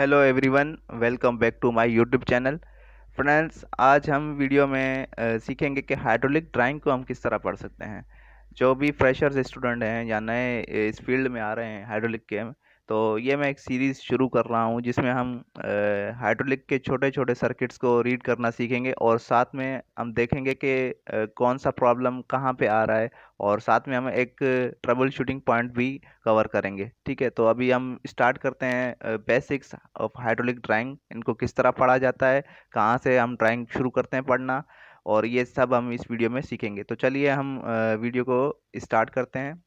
Hello everyone, welcome back to my YouTube channel. Friends, आज हम video में सीखेंगे कि हाइड्रोलिक ड्राइंग को हम किस तरह पढ़ सकते हैं। जो भी फ्रेशर्स स्टूडेंट हैं या नए इस फील्ड में आ रहे हैं हाइड्रोलिक के, तो ये मैं एक सीरीज़ शुरू कर रहा हूँ जिसमें हम हाइड्रोलिक के छोटे छोटे सर्किट्स को रीड करना सीखेंगे और साथ में हम देखेंगे कि कौन सा प्रॉब्लम कहाँ पे आ रहा है, और साथ में हम एक ट्रबल शूटिंग पॉइंट भी कवर करेंगे। ठीक है, तो अभी हम स्टार्ट करते हैं बेसिक्स ऑफ हाइड्रोलिक ड्राइंग। इनको किस तरह पढ़ा जाता है, कहाँ से हम ड्राइंग शुरू करते हैं पढ़ना, और ये सब हम इस वीडियो में सीखेंगे। तो चलिए हम वीडियो को स्टार्ट करते हैं।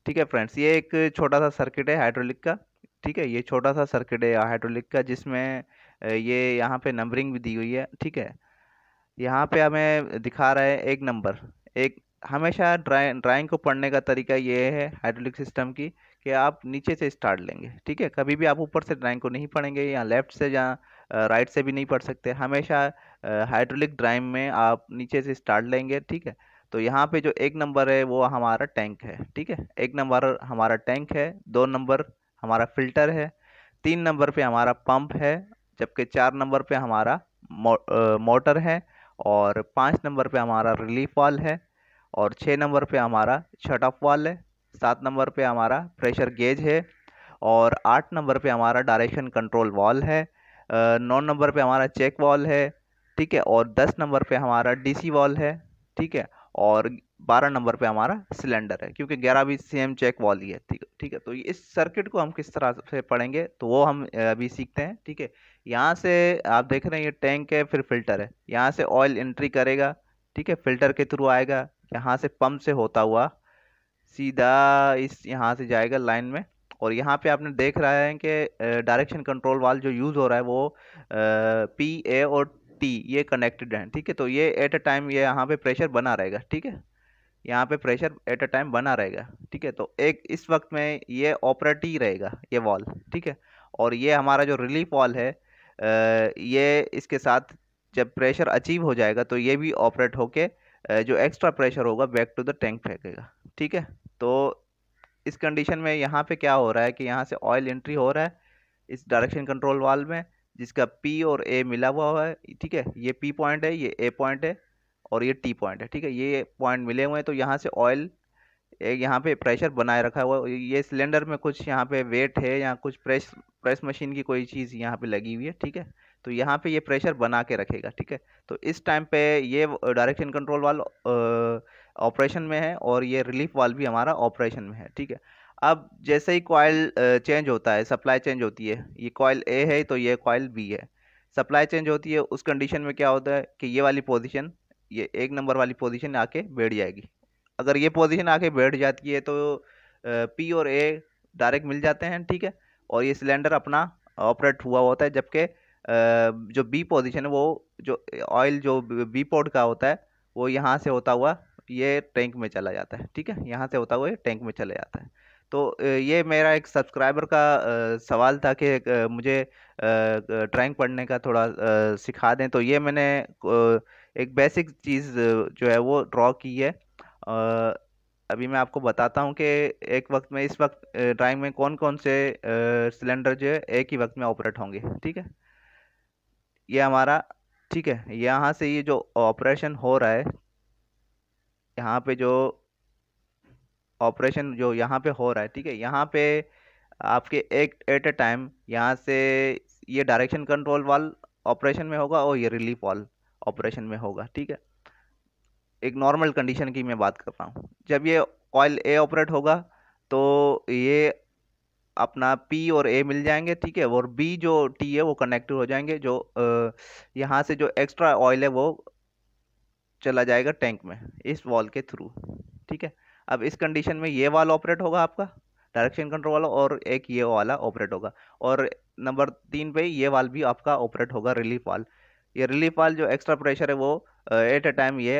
ठीक है फ्रेंड्स, ये एक छोटा सा सर्किट है हाइड्रोलिक का। ठीक है, ये छोटा सा सर्किट है हाइड्रोलिक का जिसमें ये यहाँ पे नंबरिंग भी दी हुई है। ठीक है, यहाँ पे हमें दिखा रहा है एक नंबर। एक हमेशा ड्राइंग को पढ़ने का तरीका ये है हाइड्रोलिक सिस्टम की, कि आप नीचे से स्टार्ट लेंगे। ठीक है, कभी भी आप ऊपर से ड्राइंग को नहीं पढ़ेंगे, या लेफ्ट से या राइट से भी नहीं पढ़ सकते। हमेशा हाइड्रोलिक ड्राइंग में आप नीचे से स्टार्ट लेंगे। ठीक है, तो यहाँ पे जो एक नंबर है वो हमारा टैंक है। ठीक है, एक नंबर हमारा टैंक है, 2 नंबर हमारा फिल्टर है, 3 नंबर पे हमारा पंप है, जबकि 4 नंबर पे हमारा मोटर है, और 5 नंबर पे हमारा रिलीफ वाल है, और 6 नंबर पे हमारा शट ऑफ वाल है, 7 नंबर पे हमारा प्रेशर गेज है, और 8 नंबर पे हमारा डायरेक्शन कंट्रोल वॉल है, 9 नंबर पे हमारा चेक वॉल है। ठीक है, और 10 नंबर पे हमारा डीसी वॉल है। ठीक है, और 12 नंबर पे हमारा सिलेंडर है, क्योंकि 11 भी सेम चेक वॉल ही है। ठीक ठीक है, तो इस सर्किट को हम किस तरह से पढ़ेंगे तो वो हम अभी सीखते हैं। ठीक है, यहाँ से आप देख रहे हैं ये टैंक है, फिर फिल्टर है, यहाँ से ऑयल एंट्री करेगा। ठीक है, फिल्टर के थ्रू आएगा, यहाँ से पंप से होता हुआ सीधा इस यहाँ से जाएगा लाइन में। और यहाँ पे आपने देख रहा है कि डायरेक्शन कंट्रोल वाल जो यूज़ हो रहा है वो पी ए और टी ये कनेक्टेड हैं। ठीक है, तो ये एट अ टाइम ये यहाँ पे प्रेशर बना रहेगा। ठीक है, यहाँ पे प्रेशर एट अ टाइम बना रहेगा। ठीक है, तो एक इस वक्त में ये ऑपरेट ही रहेगा ये वॉल। ठीक है, और ये हमारा जो रिलीफ वॉल है, ये इसके साथ जब प्रेशर अचीव हो जाएगा तो ये भी ऑपरेट होके जो एक्स्ट्रा प्रेशर होगा बैक टू द टैंक फेंकेगा। ठीक है, तो इस कंडीशन में यहाँ पे क्या हो रहा है कि यहाँ से ऑयल एंट्री हो रहा है इस डायरेक्शन कंट्रोल वाल्व में, जिसका पी और ए मिला हुआ है। ठीक है, ये पी पॉइंट है, ये ए पॉइंट है, और ये टी पॉइंट है। ठीक है, ये पॉइंट मिले हुए हैं, तो यहाँ से ऑयल एक यहाँ पे प्रेशर बनाए रखा हुआ है। ये सिलेंडर में कुछ यहाँ पे वेट है, या कुछ प्रेस प्रेस मशीन की कोई चीज़ यहाँ पे लगी हुई है। ठीक है, तो यहाँ पे ये प्रेशर बना के रखेगा। ठीक है, तो इस टाइम पे ये डायरेक्शन कंट्रोल वाल ऑपरेशन में है, और ये रिलीफ वाल भी हमारा ऑपरेशन में है। ठीक है, अब जैसे ही कॉइल चेंज होता है, सप्लाई चेंज होती है, ये कॉइल ए है तो ये कॉइल बी है, सप्लाई चेंज होती है, उस कंडीशन में क्या होता है कि ये वाली पोजीशन, ये एक नंबर वाली पोजीशन आके बैठ जाएगी। अगर ये पोजीशन आके बैठ जाती है तो पी और ए डायरेक्ट मिल जाते हैं। ठीक है, और ये सिलेंडर अपना ऑपरेट हुआ होता है, जबकि जो बी पोजीशन है वो जो ऑयल जो बी पोर्ट का होता है वो यहाँ से होता हुआ ये टैंक में चला जाता है। ठीक है, यहाँ से होता हुआ ये टैंक में चला जाता है। तो ये मेरा एक सब्सक्राइबर का सवाल था कि मुझे ड्राइंग पढ़ने का थोड़ा सिखा दें, तो ये मैंने एक बेसिक चीज़ जो है वो ड्रॉ की है। अ, अभी मैं आपको बताता हूँ कि एक वक्त में, इस वक्त ड्राइंग में कौन कौन से सिलेंडर जो है एक ही वक्त में ऑपरेट होंगे। ठीक है, ये हमारा, ठीक है, यहाँ से ये जो ऑपरेशन हो रहा है, यहाँ पे जो ऑपरेशन जो यहाँ पे हो रहा है, ठीक है, यहाँ पे आपके एक एट अ टाइम यहाँ से ये डायरेक्शन कंट्रोल वाल ऑपरेशन में होगा, और ये रिलीफ वाल ऑपरेशन में होगा। ठीक है, एक नॉर्मल कंडीशन की मैं बात कर रहा हूँ। जब ये कॉइल ए ऑपरेट होगा तो ये अपना पी और ए मिल जाएंगे। ठीक है, और बी जो टी है वो कनेक्टेड हो जाएंगे, जो यहाँ से जो एक्स्ट्रा ऑयल है वो चला जाएगा टैंक में इस वॉल के थ्रू। ठीक है, अब इस कंडीशन में ये वाला ऑपरेट होगा आपका डायरेक्शन कंट्रोल वाला, और एक ये वाला ऑपरेट होगा, और नंबर 3 पे ये वाल भी आपका ऑपरेट होगा, रिलीफ वाल। ये रिलीफ वाल जो एक्स्ट्रा प्रेशर है वो एट अ टाइम ये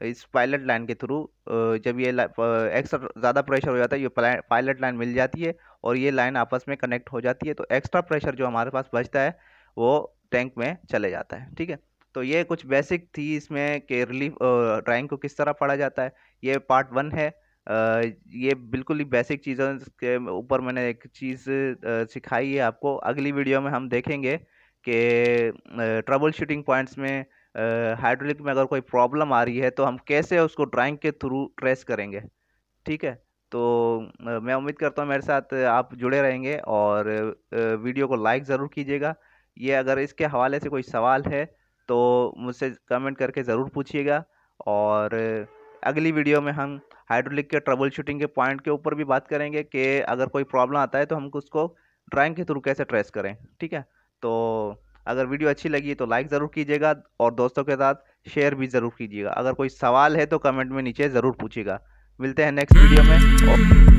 इस पायलट लाइन के थ्रू, जब ये एक्स्ट्रा ज़्यादा प्रेशर हो जाता है, ये पायलट लाइन मिल जाती है, और ये लाइन आपस में कनेक्ट हो जाती है, तो एक्स्ट्रा प्रेशर जो हमारे पास बचता है वो टैंक में चले जाता है। ठीक है, तो ये कुछ बेसिक थी इसमें कि रिलीफ ड्राइंग को किस तरह पढ़ा जाता है। ये पार्ट 1 है। ये बिल्कुल ही बेसिक चीज़ों के ऊपर मैंने एक चीज़ सिखाई है आपको। अगली वीडियो में हम देखेंगे कि ट्रबल शूटिंग पॉइंट्स में हाइड्रोलिक में अगर कोई प्रॉब्लम आ रही है तो हम कैसे उसको ड्राइंग के थ्रू ट्रेस करेंगे। ठीक है। तो मैं उम्मीद करता हूँ मेरे साथ आप जुड़े रहेंगे और वीडियो को लाइक ज़रूर कीजिएगा। ये अगर इसके हवाले से कोई सवाल है तो मुझसे कमेंट करके ज़रूर पूछिएगा। और अगली वीडियो में हम हाइड्रोलिक के ट्रबल शूटिंग के पॉइंट के ऊपर भी बात करेंगे कि अगर कोई प्रॉब्लम आता है तो हम उसको ड्राइंग के थ्रू कैसे ट्रेस करें। ठीक है। तो अगर वीडियो अच्छी लगी तो लाइक ज़रूर कीजिएगा और दोस्तों के साथ शेयर भी ज़रूर कीजिएगा। अगर कोई सवाल है तो कमेंट में नीचे ज़रूर पूछिएगा। मिलते हैं नेक्स्ट वीडियो में।